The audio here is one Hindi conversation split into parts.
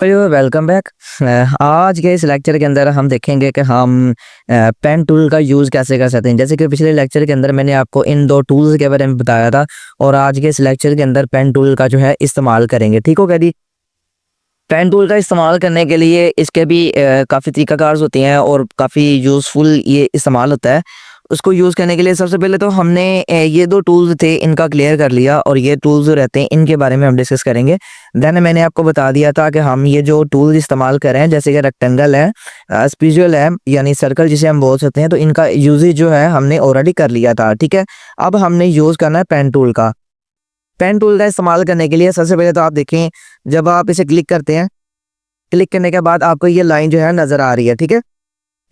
Welcome back. आज के इस लेक्चर के अंदर हम देखेंगे कि हम पेन टूल का यूज़ कैसे कर सकते हैं। जैसे कि पिछले लेक्चर के अंदर मैंने आपको इन दो टूल्स के बारे में बताया था और आज के इस लेक्चर के अंदर पेन टूल का जो है इस्तेमाल करेंगे। ठीक हो गया जी। पेन टूल का इस्तेमाल करने के लिए इसके भी काफ़ी तरीक़ाकार होती हैं और काफ़ी यूज़फुल ये इस्तेमाल होता है। उसको यूज़ करने के लिए सबसे पहले तो हमने ये दो टूल्स थे इनका क्लियर कर लिया और ये टूल्स जो रहते हैं इनके बारे में हम डिस्कस करेंगे। देन मैंने आपको बता दिया था कि हम ये जो टूल्स इस्तेमाल कर रहे हैं जैसे कि रेक्टेंगल है, स्पिजुअल है यानी सर्कल जिसे हम बोल सकते हैं, तो इनका यूजेज जो है हमने ऑलरेडी कर लिया था। ठीक है, अब हमने यूज़ करना है पेन टूल का। पेन टूल का इस्तेमाल करने के लिए सबसे पहले तो आप देखें, जब आप इसे क्लिक करते हैं, क्लिक करने के बाद आपको ये लाइन जो है नज़र आ रही है। ठीक है,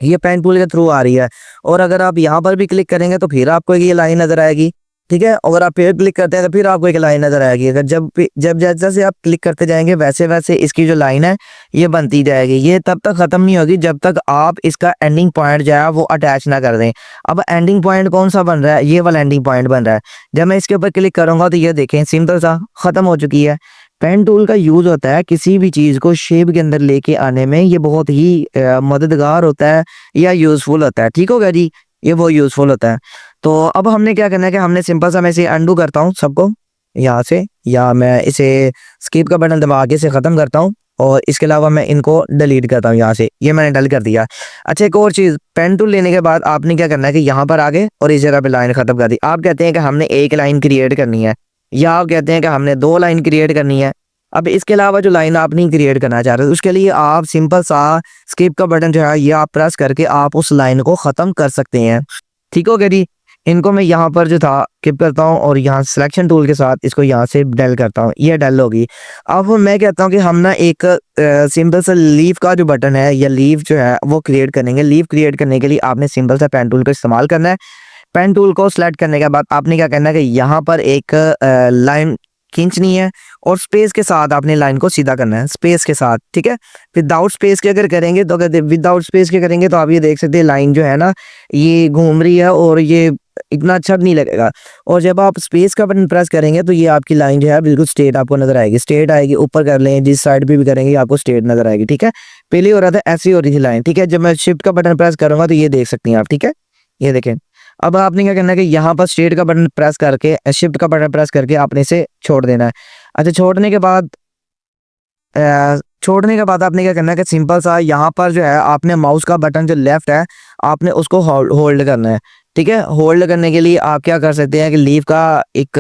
ये पेन टूल के थ्रू आ रही है और अगर आप यहाँ पर भी क्लिक करेंगे तो फिर आपको ये लाइन नज़र आएगी। ठीक है, अगर आप फिर क्लिक करते हैं तो फिर आपको एक लाइन नज़र आएगी। अगर जब जैसे आप क्लिक करते जाएंगे वैसे वैसे इसकी जो लाइन है ये बनती जाएगी। ये तब तक ख़त्म नहीं होगी जब तक आप इसका एंडिंग पॉइंट जो है वो अटैच ना कर दें। अब एंडिंग पॉइंट कौन सा बन रहा है? ये वाला एंडिंग पॉइंट बन रहा है। जब मैं इसके ऊपर क्लिक करूँगा तो ये देखें सिंपल सा ख़त्म हो चुकी है। पेन टूल का यूज़ होता है किसी भी चीज़ को शेप के अंदर लेके आने में, ये बहुत ही मददगार होता है या यूज़फुल होता है। ठीक हो गया जी, ये बहुत यूज़फुल होता है। तो अब हमने क्या करना है कि हमने सिंपल सा, मैं इसे अंडू करता हूँ सबको यहाँ से, या मैं इसे स्किप का बटन दबा के इसे ख़त्म करता हूँ और इसके अलावा मैं इनको डिलीट करता हूँ यहाँ से। ये मैंने डल कर दिया। अच्छा, एक और चीज़, पेन टूल लेने के बाद आपने क्या करना है कि यहाँ पर आगे और इस जगह पे लाइन ख़त्म कर दी। आप कहते हैं कि हमने एक लाइन क्रिएट करनी है या आप कहते हैं कि हमने दो लाइन क्रिएट करनी है। अब इसके अलावा जो लाइन आप नहीं क्रिएट करना चाह रहे, उसके लिए आप सिंपल सा स्किप का बटन जो है ये आप प्रेस करके आप उस लाइन को ख़त्म कर सकते हैं। ठीक हो गया जी। इनको मैं यहाँ पर जो था स्किप करता हूँ और यहाँ सिलेक्शन टूल के साथ इसको यहाँ से डेल करता हूँ, ये डेल होगी। अब मैं कहता हूँ कि हम ना एक सिंपल सा लीफ का जो बटन है या लीफ जो है वो क्रिएट करेंगे। लीफ क्रिएट करने के लिए आपने सिंपल सा पेन टूल का इस्तेमाल करना है। पेन टूल को सेलेक्ट करने के बाद आपने क्या करना है कि यहाँ पर एक लाइन खींचनी है और स्पेस के साथ आपने लाइन को सीधा करना है, स्पेस के साथ। ठीक है, विदाउट स्पेस के अगर करेंगे तो विदाउट स्पेस के करेंगे तो आप ये देख सकते हैं लाइन जो है ना ये घूम रही है और ये इतना अच्छा नहीं लगेगा। और जब आप स्पेस का बटन प्रेस करेंगे तो ये आपकी लाइन जो है बिल्कुल स्ट्रेट आपको नजर आएगी, स्ट्रेट आएगी। ऊपर कर लें, जिस साइड पे भी करेंगे आपको स्ट्रेट नजर आएगी। ठीक है, पहले हो रहा था ऐसी हो रही थी लाइन। ठीक है, जब मैं शिफ्ट का बटन प्रेस करूंगा तो ये देख सकती हैं आप। ठीक है, ये देखें। अब आपने क्या करना है कि यहाँ पर स्ट्रेट का बटन प्रेस करके, शिफ्ट का बटन प्रेस करके आपने इसे छोड़ देना है। अच्छा, छोड़ने के बाद आपने क्या करना है कि सिंपल सा यहाँ पर जो है आपने माउस का बटन जो लेफ्ट है आपने उसको होल्ड करना है। ठीक है, होल्ड करने के लिए आप क्या कर सकते हैं कि लीफ का एक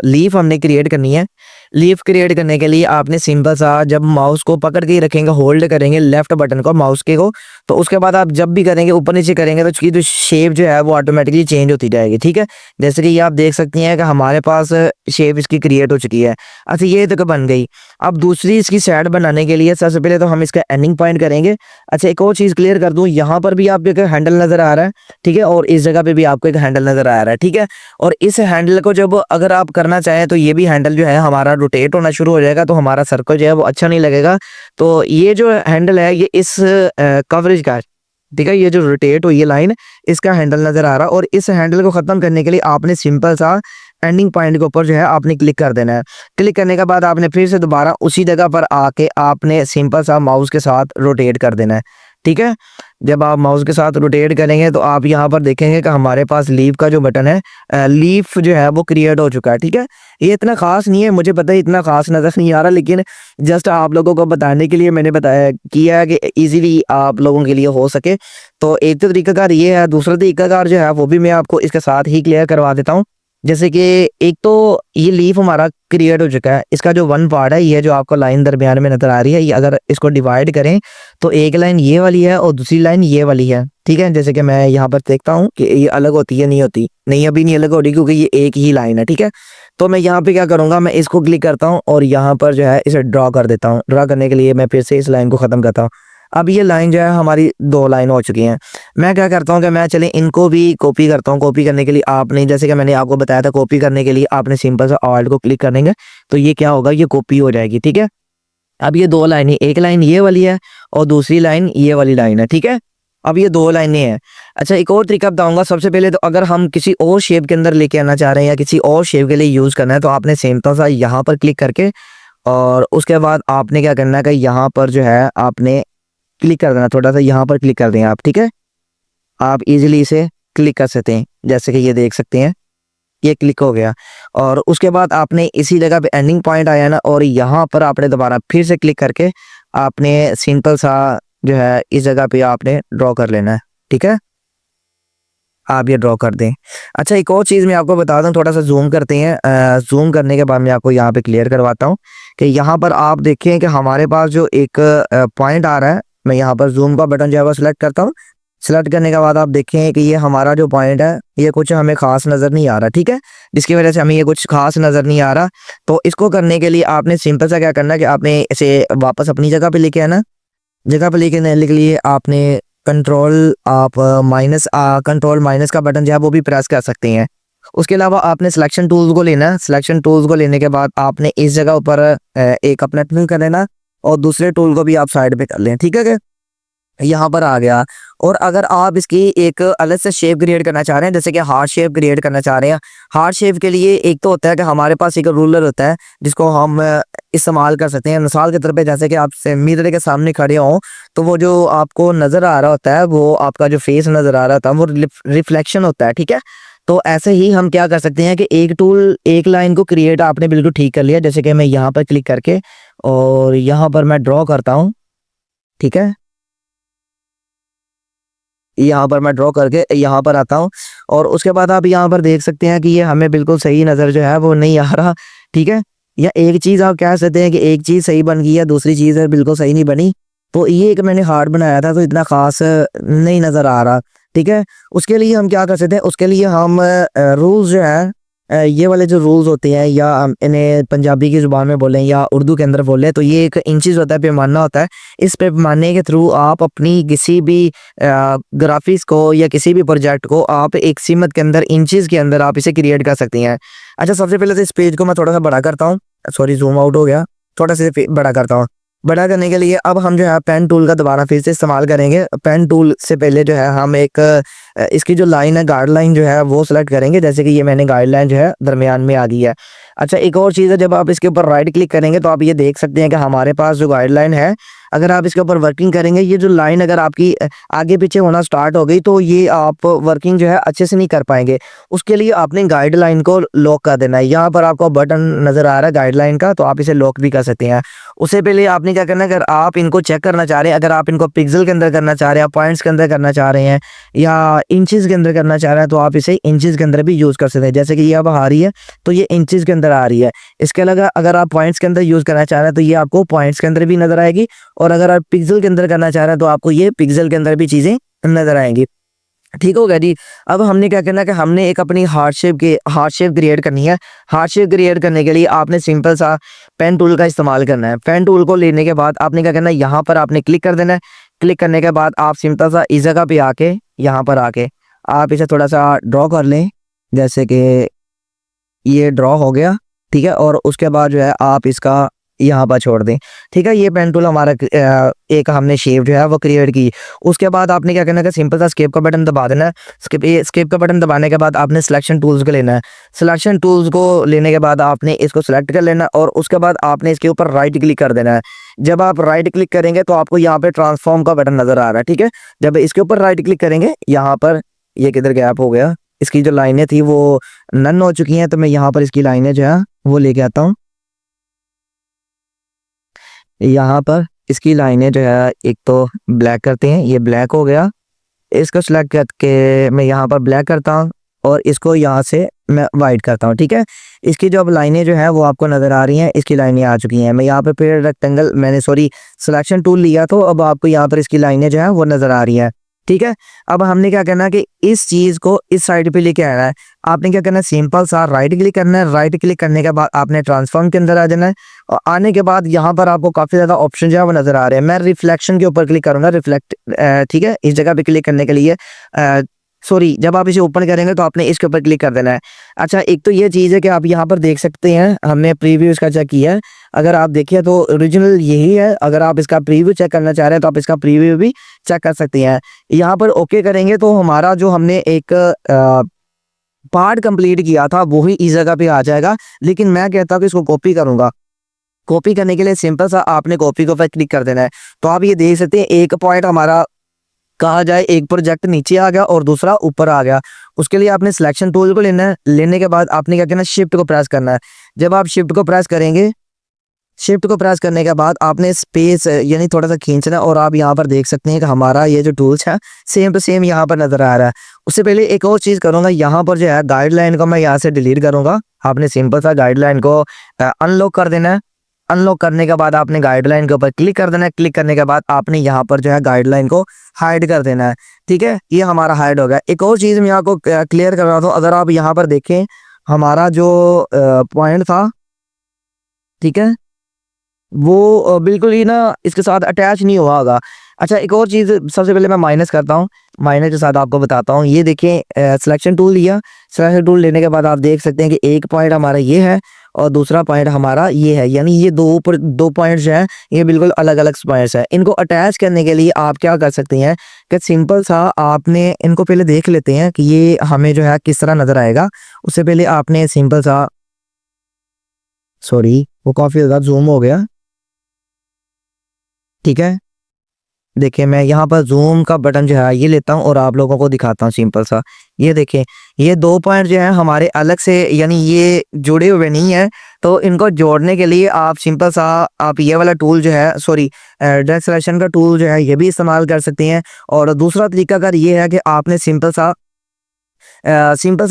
लीफ हमने क्रिएट करनी है। लीफ क्रिएट करने के लिए आपने सिंपल सा जब माउस को पकड़ के ही रखेंगे, होल्ड करेंगे लेफ्ट बटन को, माउस के को, तो उसके बाद आप जब भी करेंगे ऊपर नीचे करेंगे तो उसकी जो शेप जो है वो ऑटोमेटिकली चेंज होती जाएगी। ठीक है, जैसे कि ये आप देख सकती हैं कि हमारे पास शेप इसकी क्रिएट हो चुकी है। अच्छा, ये तक बन गई। अब दूसरी इसकी साइड बनाने के लिए सबसे पहले तो हम इसका एंडिंग पॉइंट करेंगे। अच्छा, एक और चीज़ क्लियर कर दूं, यहाँ पर भी आपको एक हैंडल नज़र आ रहा है। ठीक है, और इस जगह पे भी आपको एक हैंडल नज़र आ रहा है। ठीक है, और इस हैंडल को जब अगर आप करना चाहें तो ये भी हैंडल जो है हमारा रोटेट होना शुरू हो जाएगा, तो हमारा सर्कल जो है वो अच्छा नहीं लगेगा। तो ये जो हैंडल है ये इस कवरेज का है। ठीक है, ये जो रोटेट हुई है लाइन इसका हैंडल नज़र आ रहा है और इस हैंडल को ख़त्म करने के लिए आपने सिंपल सा एंडिंग पॉइंट के ऊपर जो है आपने क्लिक कर देना है। क्लिक करने के बाद आपने फिर से दोबारा उसी जगह पर आके आपने सिंपल सा माउस के साथ रोटेट कर देना है। ठीक है, जब आप माउस के साथ रोटेट करेंगे तो आप यहाँ पर देखेंगे कि हमारे पास लीफ का जो बटन है, लीफ जो है वो क्रिएट हो चुका है। ठीक है, ये इतना खास नहीं है, मुझे पता है इतना खास नज़र नहीं आ रहा, लेकिन जस्ट आप लोगों को बताने के लिए मैंने बताया किया है कि इजीली आप लोगों के लिए हो सके। तो एक तो तरीकाकार ये है, दूसरा तरीकाकार जो है वो भी मैं आपको इसके साथ ही क्लियर करवा देता हूँ। जैसे कि एक तो ये लीफ हमारा क्रिएट हो चुका है, इसका जो वन पार्ट है ये जो आपको लाइन दरमियान में नजर आ रही है, ये अगर इसको डिवाइड करें तो एक लाइन ये वाली है और दूसरी लाइन ये वाली है। ठीक है, जैसे कि मैं यहाँ पर देखता हूँ कि ये अलग होती है, नहीं होती, नहीं अभी नहीं अलग हो रही क्योंकि ये एक ही लाइन है। ठीक है, तो मैं यहाँ पे क्या करूँगा, मैं इसको क्लिक करता हूँ और यहाँ पर जो है इसे ड्रॉ कर देता हूँ। ड्रॉ करने के लिए मैं फिर से इस लाइन को ख़त्म करता हूँ। अब ये लाइन जो है हमारी दो लाइन हो चुकी हैं। मैं क्या करता हूँ कि मैं चले इनको भी कॉपी करता हूँ। कॉपी करने के लिए आपने, जैसे कि मैंने आपको बताया था, कॉपी करने के लिए आपने सिंपल सा ऑल्ट को क्लिक करेंगे तो ये क्या होगा, ये कॉपी हो जाएगी। ठीक है, अब ये दो लाइनें, एक लाइन ये वाली है और दूसरी लाइन ये वाली लाइन है। ठीक है, अब ये दो लाइनें हैं। अच्छा, एक और तरीका बताऊंगा। सबसे पहले तो अगर हम किसी और शेप के अंदर लेके आना चाह रहे हैं या किसी और शेप के लिए यूज़ करना है तो आपने सेम तो सा यहाँ पर क्लिक करके और उसके बाद आपने क्या करना है कि यहाँ पर जो है आपने क्लिक कर देना, थोड़ा सा यहाँ पर क्लिक कर दें आप, ठीक है। आप इजीली इसे क्लिक कर सकते हैं, जैसे कि ये देख सकते हैं ये क्लिक हो गया। और उसके बाद आपने इसी जगह पे एंडिंग पॉइंट आया ना, और यहाँ पर आपने दोबारा फिर से क्लिक करके आपने सिंपल सा जो है इस जगह पे आपने ड्रॉ कर लेना है, ठीक है। आप ये ड्रॉ कर दें। अच्छा, एक और चीज़ मैं आपको बता दूं, थोड़ा सा जूम करते हैं। जूम करने के बाद मैं आपको यहाँ पे क्लियर करवाता हूँ कि यहाँ पर आप देखें कि हमारे पास जो एक पॉइंट आ रहा है। मैं यहाँ पर जूम का बटन जो है वो सिलेक्ट करता हूँ। सेलेक्ट करने के बाद आप देखें कि ये हमारा जो पॉइंट है ये कुछ हमें खास नज़र नहीं आ रहा, ठीक है। जिसकी वजह से हमें ये कुछ खास नज़र नहीं आ रहा। तो इसको करने के लिए आपने सिंपल सा क्या करना है कि आपने इसे वापस अपनी जगह पे लेके आना। जगह पे लेके आने के लिए आपने कंट्रोल माइनस का बटन जो है वो भी प्रेस कर सकते हैं। उसके अलावा आपने सिलेक्शन टूल्स को लेना है। सिलेक्शन टूल्स को लेने के बाद आपने इस जगह ऊपर एक अपना टूल कर लेना, और दूसरे टूल को भी आप साइड पे कर लें, ठीक है। यहाँ पर आ गया। और अगर आप इसकी एक अलग से शेप क्रिएट करना चाह रहे हैं, जैसे कि हार्ट शेप क्रिएट करना चाह रहे हैं, हार्ट शेप के लिए एक तो होता है कि हमारे पास एक रूलर होता है जिसको हम इस्तेमाल कर सकते हैं। मिसाल के तौर पे जैसे कि आप मिरर के सामने खड़े हों तो वो जो आपको नज़र आ रहा होता है, वो आपका जो फेस नज़र आ रहा था वो रिफ्लेक्शन होता है, ठीक है। तो ऐसे ही हम क्या कर सकते हैं कि एक लाइन को क्रिएट आपने बिल्कुल ठीक कर लिया। जैसे कि मैं यहाँ पर क्लिक करके और यहाँ पर मैं ड्रॉ करता हूँ, ठीक है। यहाँ पर मैं ड्रॉ करके यहाँ पर आता हूँ, और उसके बाद आप यहाँ पर देख सकते हैं कि ये हमें बिल्कुल सही नज़र जो है वो नहीं आ रहा, ठीक है। या एक चीज़ आप कह सकते हैं कि एक चीज़ सही बन गई है, दूसरी चीज़ है बिल्कुल सही नहीं बनी। तो ये एक मैंने हार्ट बनाया था तो इतना ख़ास नहीं नज़र आ रहा, ठीक है। उसके लिए हम क्या कर सकते हैं, उसके लिए हम रूल्स जो है ये वाले जो रूल्स होते हैं, या हम इन्हें पंजाबी की ज़ुबान में बोलें या उर्दू के अंदर बोलें, तो ये एक इंचज़ होता है, पैमाना होता है। इस पैमाने के थ्रू आप अपनी किसी भी ग्राफिक्स को या किसी भी प्रोजेक्ट को आप एक सीमत के अंदर, इंचज़ के अंदर आप इसे क्रिएट कर सकती हैं। अच्छा, सबसे पहले तो इस पेज को मैं थोड़ा सा बड़ा करता हूँ। सॉरी, जूम आउट हो गया, थोड़ा सा बड़ा करता हूँ। बड़ा करने के लिए अब हम जो है पेन टूल का दोबारा फिर से इस्तेमाल करेंगे। पेन टूल से पहले जो है हम एक इसकी जो लाइन है, गाइड लाइन जो है वो सेलेक्ट करेंगे। जैसे कि ये मैंने गाइड लाइन जो है दरमियान में आ गई है। अच्छा, एक और चीज़ है, जब आप इसके ऊपर राइट क्लिक करेंगे तो आप ये देख सकते हैं कि हमारे पास जो गाइडलाइन है, अगर आप इसके ऊपर वर्किंग करेंगे, ये जो लाइन अगर आपकी आगे पीछे होना स्टार्ट हो गई तो ये आप वर्किंग जो है अच्छे से नहीं कर पाएंगे। उसके लिए आपने गाइडलाइन को लॉक कर देना है। यहाँ पर आपको बटन नज़र आ रहा है गाइडलाइन का, तो आप इसे लॉक भी कर सकते हैं। उससे पहले आपने क्या करना है, अगर आप इनको चेक करना चाह रहे हैं, अगर आप इनको पिक्सल के अंदर करना चाह रहे हैं, पॉइंट्स के अंदर करना चाह रहे हैं, या इंचज़ के अंदर करना चाह रहे हैं, तो आप इसे इंचज़ के अंदर भी यूज़ कर सकते हैं। जैसे कि ये अब आ रही है तो ये इंचज़ के अंदर आ रही है। इसके अलावा अगर आप पॉइंट्स के अंदर यूज़ करना चाह रहे हैं तो ये आपको पॉइंट्स के अंदर भी नज़र आएगी, और अगर आप पिक्सल के अंदर करना चाह रहे हैं तो आपको ये पिक्सल के अंदर भी चीज़ें नज़र आएंगी। ठीक हो गया जी। अब हमने क्या करना है कि हमने एक अपनी हार्ट शेप क्रिएट करनी है। हार्ट शेप क्रिएट करने के लिए आपने सिंपल सा पेन टूल का इस्तेमाल करना है। पेन टूल को लेने के बाद आपने क्या करना है, यहाँ पर आपने क्लिक कर देना है। क्लिक करने के बाद आप सिंपल सा इस जगह पे आके, यहाँ पर आके आप इसे थोड़ा सा ड्रॉ कर लें। जैसे कि ये ड्रॉ हो गया, ठीक है। और उसके बाद जो है आप इसका यहाँ पर छोड़ दें, ठीक है। ये पेन टूल हमारा एक हमने शेप जो है वो क्रिएट की। उसके बाद आपने क्या करना है कि सिंपल सा स्केप का बटन दबा देना है। स्केप का बटन दबाने के बाद आपने सिलेक्शन टूल्स को लेना है। सिलेक्शन टूल्स को लेने के बाद आपने इसको सिलेक्ट कर लेना, और उसके बाद आपने इसके ऊपर राइट क्लिक कर देना है। जब आप राइट क्लिक करेंगे तो आपको यहाँ पे ट्रांसफॉर्म का बटन नजर आ रहा है, ठीक है। जब इसके ऊपर राइट क्लिक करेंगे, यहाँ पर ये किधर गैप हो गया, इसकी जो लाइनें थी वो नन हो चुकी हैं, तो मैं यहाँ पर इसकी लाइनें जो है वो लेके आता हूँ। यहाँ पर इसकी लाइनें जो है एक तो ब्लैक करते हैं, ये ब्लैक हो गया। इसको सिलेक्ट करके मैं यहाँ पर ब्लैक करता हूँ, और इसको यहाँ से मैं वाइट करता हूँ, ठीक है। इसकी जो अब लाइनें जो है वो आपको नज़र आ रही हैं, इसकी लाइनें आ चुकी हैं। मैं यहाँ पे फिर रेक्टेंगल सिलेक्शन टूल लिया, तो अब आपको यहाँ पर इसकी लाइनें जो है वो नज़र आ रही हैं, ठीक है। अब हमने क्या करना है कि इस चीज़ को इस साइड पे लेके आना है। आपने क्या करना है, सिंपल सा राइट क्लिक करना है। राइट क्लिक करने के बाद आपने ट्रांसफॉर्म के अंदर आ जाना है, और आने के बाद यहाँ पर आपको काफ़ी ज़्यादा ऑप्शन जो है वो नज़र आ रहे हैं। मैं रिफ्लेक्शन के ऊपर क्लिक करूँगा, ठीक है। इस जगह पे क्लिक करने के लिए सॉरी, जब आप इसे ओपन करेंगे तो आपने इसके ऊपर क्लिक कर देना है। अच्छा, एक तो ये चीज़ है कि आप यहाँ पर देख सकते हैं, हमने प्रीव्यू इसका चेक किया है। अगर आप देखिए तो ओरिजिनल यही है। अगर आप इसका प्रीव्यू चेक करना चाह रहे हैं तो आप इसका प्रीव्यू भी चेक कर सकते हैं। यहाँ पर ओके करेंगे तो हमारा जो हमने एक पार्ट कंप्लीट किया था वो ही इस जगह पे आ जाएगा। लेकिन मैं कहता हूँ कि इसको कॉपी करूँगा, कॉपी करने के लिए सिंपल सा आपने कॉपी के ऊपर क्लिक कर देना है। तो आप ये देख सकते हैं एक पॉइंट हमारा कहा जाए एक प्रोजेक्ट नीचे आ गया और दूसरा ऊपर आ गया। उसके लिए आपने सिलेक्शन टूल को लेना है, लेने के बाद आपने क्या करना है, शिफ्ट को प्रेस करना है। जब आप शिफ्ट को प्रेस करेंगे, शिफ्ट को प्रेस करने के बाद आपने स्पेस यानी थोड़ा सा खींचना है और आप यहाँ पर देख सकते हैं कि हमारा ये जो टूल्स है सेम टू सेम यहाँ पर नजर आ रहा है। उससे पहले एक और चीज़ करूँगा, यहाँ पर जो है गाइडलाइन को मैं यहाँ से डिलीट करूँगा। आपने सिंपल सा गाइडलाइन को अनलॉक कर देना है। अनलॉक करने के बाद आपने गाइडलाइन के ऊपर क्लिक कर देना है। क्लिक करने के बाद आपने यहाँ पर जो है गाइडलाइन को हाइड कर देना है। ठीक है, ये हमारा हाइड हो गया। एक और चीज़ मैं आपको क्लियर कर रहा था, अगर आप यहाँ पर देखें हमारा जो पॉइंट था, ठीक है, वो बिल्कुल ही ना इसके साथ अटैच नहीं हुआ होगा। अच्छा, एक और चीज़ सबसे पहले मैं माइनस करता हूँ, माइनस के साथ आपको बताता हूँ। ये देखें, सिलेक्शन टूल लिया, सिलेक्शन टूल लेने के बाद आप देख सकते हैं कि एक पॉइंट हमारा ये है और दूसरा पॉइंट हमारा ये है, यानी ये दो पॉइंट्स जो हैं ये बिल्कुल अलग अलग पॉइंट्स हैं। इनको अटैच करने के लिए आप क्या कर सकते हैं कि सिंपल सा आपने इनको पहले देख लेते हैं कि ये हमें जो है किस तरह नज़र आएगा। उससे पहले आपने सिंपल सा, सॉरी वो काफ़ी ज़्यादा जूम हो गया, ठीक है। देखिए मैं यहाँ पर जूम का बटन जो है ये लेता हूँ और आप लोगों को दिखाता हूँ सिंपल सा। ये देखें, ये दो पॉइंट जो हैं हमारे अलग से यानी ये जुड़े हुए नहीं है। तो इनको जोड़ने के लिए आप सिंपल सा आप ये वाला टूल जो है, सॉरी डायरेक्ट सिलेक्शन का टूल जो है ये भी इस्तेमाल कर सकते हैं। और दूसरा तरीका अगर ये है कि आपने सिंपल सा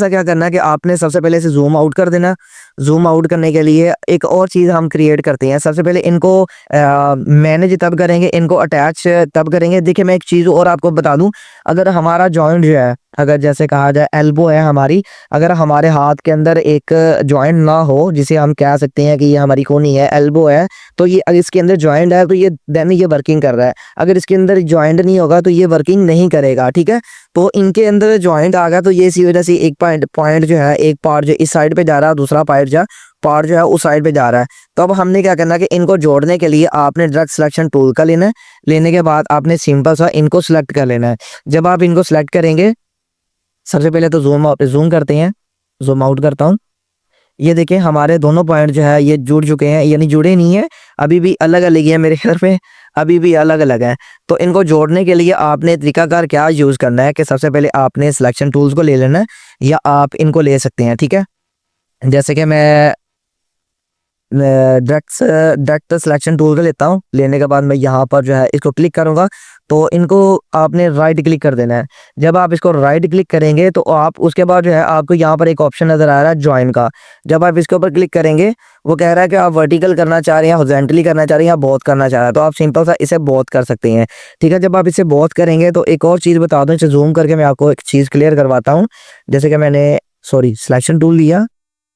क्या करना है कि आपने सबसे पहले से जूम आउट कर देना। जूम आउट करने के लिए एक और चीज़ हम क्रिएट करते हैं। सबसे पहले इनको मैनेज तब करेंगे, इनको अटैच तब करेंगे। देखिए मैं एक चीज़ और आपको बता दूं, अगर हमारा जॉइंट जो है, अगर जैसे कहा जाए एल्बो है हमारी, अगर हमारे हाथ के अंदर एक जॉइंट ना हो, जिसे हम कह सकते हैं कि ये हमारी कोनी है, एल्बो है, तो ये अगर इसके अंदर जॉइंट है तो ये देन ये वर्किंग कर रहा है। अगर इसके अंदर जॉइंट नहीं होगा तो ये वर्किंग नहीं करेगा। ठीक है, तो इनके अंदर जॉइंट आ गया तो ये इसी वजह से एक पॉइंट जो है, एक पार्ट जो इस साइड पे जा रहा है, दूसरा पार्ट जो है उस साइड पे जा रहा है। तो अब हमने क्या करना है कि इनको जोड़ने के लिए आपने डायरेक्ट सिलेक्शन टूल का लेना है। लेने के बाद आपने सिंपल सा इनको सिलेक्ट कर लेना है। जब आप इनको सिलेक्ट करेंगे, सबसे पहले तो जूम करते हैं, जूम आउट करता हूँ। ये देखें हमारे दोनों पॉइंट जो है ये जुड़ चुके हैं, यानी जुड़े नहीं है, अभी भी अलग अलग है मेरे ख्याल में, अभी भी अलग अलग है। तो इनको जोड़ने के लिए आपने तरीकाकार क्या यूज़ करना है कि सबसे पहले आपने सिलेक्शन टूल्स को ले लेना है, या आप इनको ले सकते हैं। ठीक है, जैसे कि मैं डायरेक्ट सिलेक्शन टूल का लेता हूँ। लेने के बाद मैं यहाँ पर जो है इसको क्लिक करूँगा, तो इनको आपने राइट क्लिक कर देना है। जब आप इसको राइट क्लिक करेंगे तो आप उसके बाद जो है आपको यहाँ पर एक ऑप्शन नज़र आ रहा है ज्वाइन का। जब आप इसके ऊपर क्लिक करेंगे, वो कह रहा है कि आप वर्टिकल करना चाह रहे हैं, हॉरिजॉन्टली करना चाह रहे हैं, या बोथ करना चाह रहे हैं, तो आप सिंपल सा इसे बोथ कर सकते हैं। ठीक है, जब आप इसे बोथ करेंगे तो एक और चीज़ बता दूँ, इसे जूम करके मैं आपको एक चीज़ क्लियर करवाता हूँ। जैसे कि मैंने सिलेक्शन टूल लिया,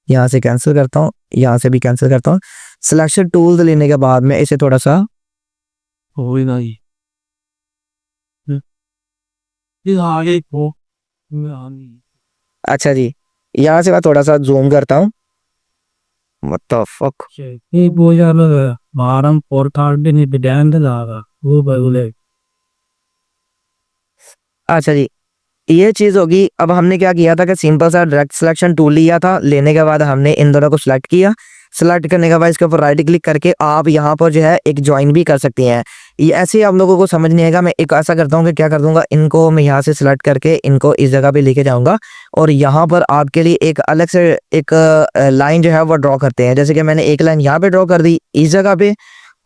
यहाँ से कैंसिल करता हूँ, यहाँ से भी कैंसिल करता हूँ। सिलेक्शन टूल्स लेने के बाद मैं इसे थोड़ा सा अच्छा जी, यहाँ से मैं थोड़ा सा जूम करता हूँ। What the fuck? अच्छा जी, ये चीज़ होगी। अब हमने क्या किया था कि सिंपल सा डायरेक्ट सिलेक्शन टूल लिया था। लेने के बाद हमने इन दोनों को सिलेक्ट किया। सिलेक्ट करने के बाद इसके ऊपर राइट क्लिक करके आप यहाँ पर जो है एक ज्वाइन भी कर सकते हैं। ये ऐसे ही आप लोगों को समझ नहीं आएगा। मैं एक ऐसा करता हूँ कि क्या कर दूंगा, इनको मैं यहाँ से सिलेक्ट करके इनको इस जगह पे लेके जाऊँगा और यहाँ पर आपके लिए एक अलग से एक लाइन जो है वो ड्रॉ करते हैं। जैसे कि मैंने एक लाइन यहाँ पे ड्रॉ कर दी इस जगह पे,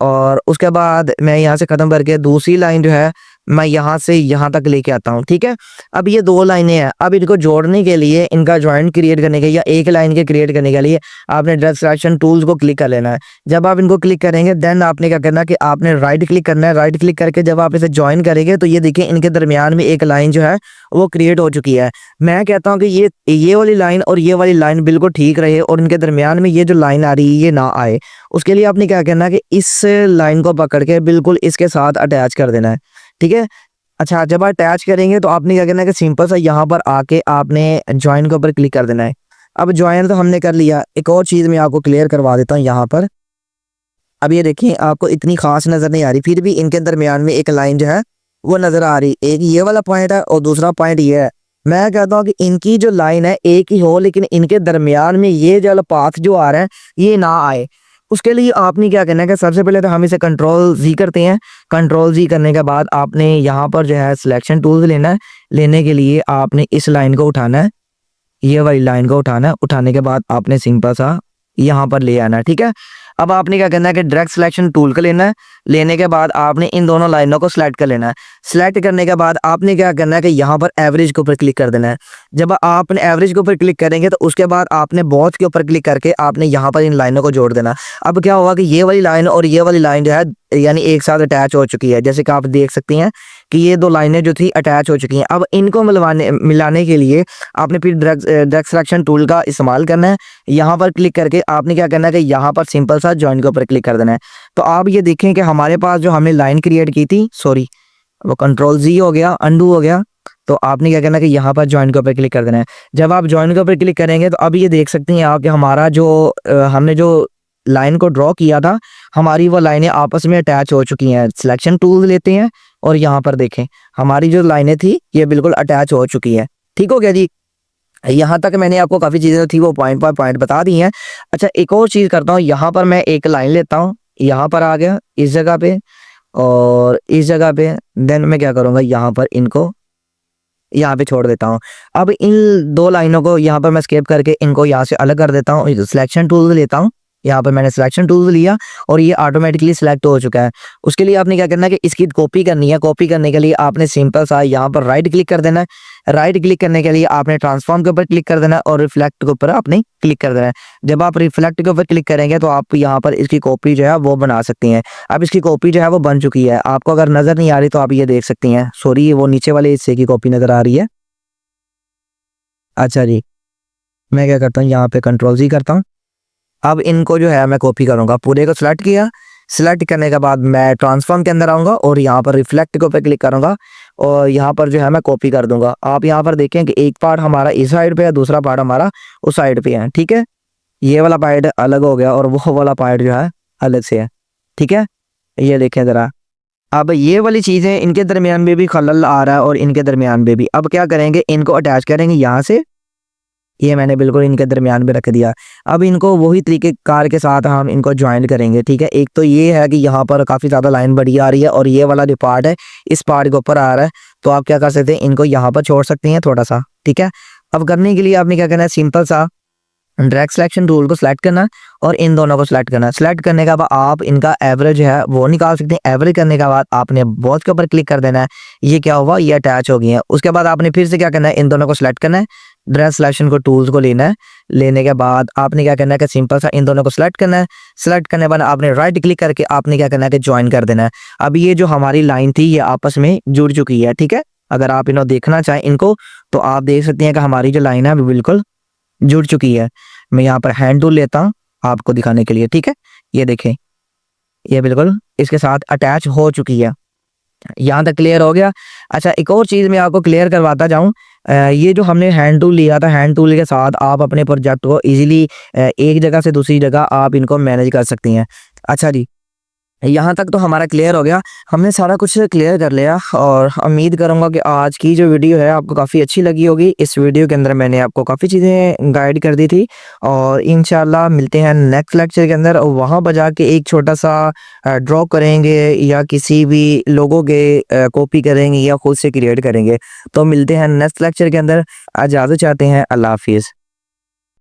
और उसके बाद मैं यहाँ से ख़त्म करके दूसरी लाइन जो है मैं यहाँ से यहाँ तक लेके आता हूँ। ठीक है, अब ये दो लाइनें हैं। अब इनको जोड़ने के लिए, इनका जॉइंट क्रिएट करने के या एक लाइन के क्रिएट करने के लिए आपने डायरेक्ट सिलेक्शन टूल्स को क्लिक कर लेना है। जब आप इनको क्लिक करेंगे देन आपने क्या करना है कि आपने राइट क्लिक करना है। राइट क्लिक करके जब आप इसे ज्वाइन करेंगे तो ये देखिए इनके दरमियान में एक लाइन जो है वो क्रिएट हो चुकी है। मैं कहता हूँ कि ये वाली लाइन और ये वाली लाइन बिल्कुल ठीक रहे और इनके दरमियान में ये जो लाइन आ रही है ये ना आए। उसके लिए आपने क्या करना है कि इस लाइन को पकड़ के बिल्कुल इसके साथ अटैच कर देना है। ठीक है, अच्छा, जब आप अटैच करेंगे तो आपने क्या करना है कि सिंपल सा यहाँ पर आके आपने ज्वाइन के ऊपर क्लिक कर देना है। अब ज्वाइन तो हमने कर लिया। एक और चीज़ मैं आपको क्लियर करवा देता हूँ यहाँ पर। अब ये देखिए आपको इतनी खास नज़र नहीं आ रही, फिर भी इनके दरमियान में एक लाइन जो है वो नज़र आ रही। एक ये वाला पॉइंट है और दूसरा पॉइंट ये है। मैं कहता हूँ कि इनकी जो लाइन है एक ही हो, लेकिन इनके दरमियान में ये जो पाथ जो आ रहा है ये ना आए। उसके लिए आपने क्या करना है कि सबसे पहले तो हम इसे कंट्रोल जी करते हैं। कंट्रोल जी करने के बाद आपने यहाँ पर जो है सिलेक्शन टूल्स लेना है। लेने के लिए आपने इस लाइन को उठाना है, ये वाली लाइन को उठाना है। उठाने के बाद आपने सिंपल सा यहाँ पर ले आना है, ठीक है। अब आपने क्या करना है कि डायरेक्ट सिलेक्शन टूल को लेना है। लेने के बाद आपने इन दोनों लाइनों को सिलेक्ट कर लेना है। सिलेक्ट करने के बाद आपने क्या करना है कि यहाँ पर एवरेज के ऊपर क्लिक कर देना है। जब आपने एवरेज के ऊपर क्लिक करेंगे तो उसके बाद आपने बोथ के ऊपर क्लिक करके आपने यहाँ पर इन लाइनों को जोड़ देना। अब क्या होगा कि ये वाली लाइन और ये वाली लाइन जो है यानी एक साथ अटैच हो चुकी है। जैसे कि आप देख सकती हैं कि ये दो लाइनें जो थी अटैच हो चुकी हैं। अब इनको मिलाने के लिए आपने फिर डायरेक्ट सिलेक्शन टूल का इस्तेमाल करना है। यहाँ पर क्लिक करके आपने क्या करना है कि यहाँ पर सिंपल सा जॉइन के ऊपर क्लिक कर देना है। तो आप ये देखें कि हमारे पास जो हमने लाइन क्रिएट की थी, सॉरी वो कंट्रोल जी हो गया, अंडू हो गया। तो आपने क्या करना है कि यहाँ पर जॉइन के ऊपर क्लिक कर देना है। जब आप जॉइन के ऊपर क्लिक करेंगे तो अब ये देख सकती हैं आप कि हमारा जो हमने जो लाइन को ड्रॉ किया था, हमारी वो लाइनें आपस में अटैच हो चुकी हैं। सिलेक्शन टूल लेते हैं और यहाँ पर देखें हमारी जो लाइनें थी ये बिल्कुल अटैच हो चुकी है। ठीक हो गया जी। यहाँ तक मैंने आपको काफ़ी चीज़ें थी वो पॉइंट बाय पॉइंट बता दी हैं। अच्छा एक और चीज़ करता हूँ, यहाँ पर मैं एक लाइन लेता हूँ, यहाँ पर आ गया इस जगह पे और इस जगह पे। देन मैं क्या करूँगा, यहाँ पर इनको यहाँ पे छोड़ देता हूँ। अब इन दो लाइनों को यहाँ पर मैं स्केप करके इनको यहाँ से अलग कर देता हूँ। सिलेक्शन टूल लेता हूँ, यहाँ पर मैंने सिलेक्शन टूल लिया और ये ऑटोमेटिकली सिलेक्ट हो चुका है। उसके लिए आपने क्या करना है कि इसकी कॉपी करनी है। कॉपी करने के लिए आपने सिंपल सा यहाँ पर राइट क्लिक कर देना है। राइट क्लिक करने के लिए आपने ट्रांसफॉर्म के ऊपर क्लिक कर देना है और रिफ्लेक्ट के ऊपर आपने क्लिक कर देना है। जब आप रिफ्लेक्ट के ऊपर क्लिक करेंगे तो आप यहाँ पर इसकी कॉपी जो है वो बना सकती हैं। अब इसकी कॉपी जो है वो बन चुकी है। आपको अगर नज़र नहीं आ रही तो आप ये देख सकती हैं। सॉरी वो नीचे वाले हिस्से की कॉपी नज़र आ रही है। अच्छा जी, मैं क्या करता हूँ, यहाँ पे कंट्रोल जी करता हूँ। अब इनको जो है मैं कॉपी करूँगा। पूरे को सिलेक्ट किया। सिलेक्ट करने के बाद मैं ट्रांसफॉर्म के अंदर आऊँगा और यहाँ पर रिफ्लेक्ट के ऊपर क्लिक करूँगा और यहाँ पर जो है मैं कॉपी कर दूंगा। आप यहाँ पर देखें कि एक पार्ट हमारा इस साइड पे है, दूसरा पार्ट हमारा उस साइड पे है। ठीक है, ये वाला पार्ट अलग हो गया और वो वाला पार्ट जो है अलग से है। ठीक है, ये देखें ज़रा। अब ये वाली चीज़ें इनके दरमियान में भी खलल आ रहा है और इनके दरमियान में भी। अब क्या करेंगे, इनको अटैच करेंगे यहाँ से। ये मैंने बिल्कुल इनके दरमियान में रख दिया। अब इनको वही तरीके कार के साथ हम इनको ज्वाइन करेंगे। ठीक है, एक तो ये है कि यहाँ पर काफ़ी ज़्यादा लाइन बड़ी आ रही है और ये वाला जो पार्ट है इस पार्ट के ऊपर आ रहा है। तो आप क्या कर सकते हैं, इनको यहाँ पर छोड़ सकते हैं थोड़ा सा। ठीक है, अब करने के लिए आपने क्या करना है, सिंपल सा डायरेक्ट सिलेक्शन टूल को सिलेक्ट करना और इन दोनों को सिलेक्ट करना। सिलेक्ट करने के बाद आप इनका एवरेज है वो निकाल सकते हैं। एवरेज करने के बाद आपने बोथ के ऊपर क्लिक कर देना है। ये क्या हुआ, ये अटैच हो गई है। उसके बाद आपने फिर से क्या करना है, इन दोनों को सिलेक्ट करना है। डायरेक्ट सिलेक्शन को टूल्स को लेना है। लेने के बाद आपने क्या करना है कि सिंपल सा इन दोनों को सिलेक्ट करना है। सिलेक्ट करने के बाद आपने राइट क्लिक करके आपने क्या करना है कि ज्वाइन कर देना है। अब ये जो हमारी लाइन थी ये आपस में जुड़ चुकी है। ठीक है, अगर आप इन्हें देखना चाहें इनको तो आप देख सकते हैं कि हमारी जो लाइन है वो बिल्कुल जुड़ चुकी है। मैं यहाँ पर हैंड टूल लेता हूँ आपको दिखाने के लिए। ठीक है, ये देखें ये बिल्कुल इसके साथ अटैच हो चुकी है। यहाँ तक क्लियर हो गया। अच्छा एक और चीज़ मैं आपको क्लियर करवाता जाऊँ, ये जो हमने हैंड टूल लिया था, हैंड टूल के साथ आप अपने प्रोजेक्ट को इजीली एक जगह से दूसरी जगह आप इनको मैनेज कर सकती हैं। अच्छा जी, यहाँ तक तो हमारा क्लियर हो गया। हमने सारा कुछ क्लियर कर लिया और उम्मीद करूँगा कि आज की जो वीडियो है आपको काफ़ी अच्छी लगी होगी। इस वीडियो के अंदर मैंने आपको काफ़ी चीज़ें गाइड कर दी थी और इंशाल्लाह मिलते हैं नेक्स्ट लेक्चर के अंदर। और वहाँ पर जाके एक छोटा सा ड्रॉ करेंगे या किसी भी लोगों के कॉपी करेंगे या खुद से क्रिएट करेंगे। तो मिलते हैं नेक्स्ट लेक्चर के अंदर। इजाज़त चाहते हैं, अल्लाह हाफिज़।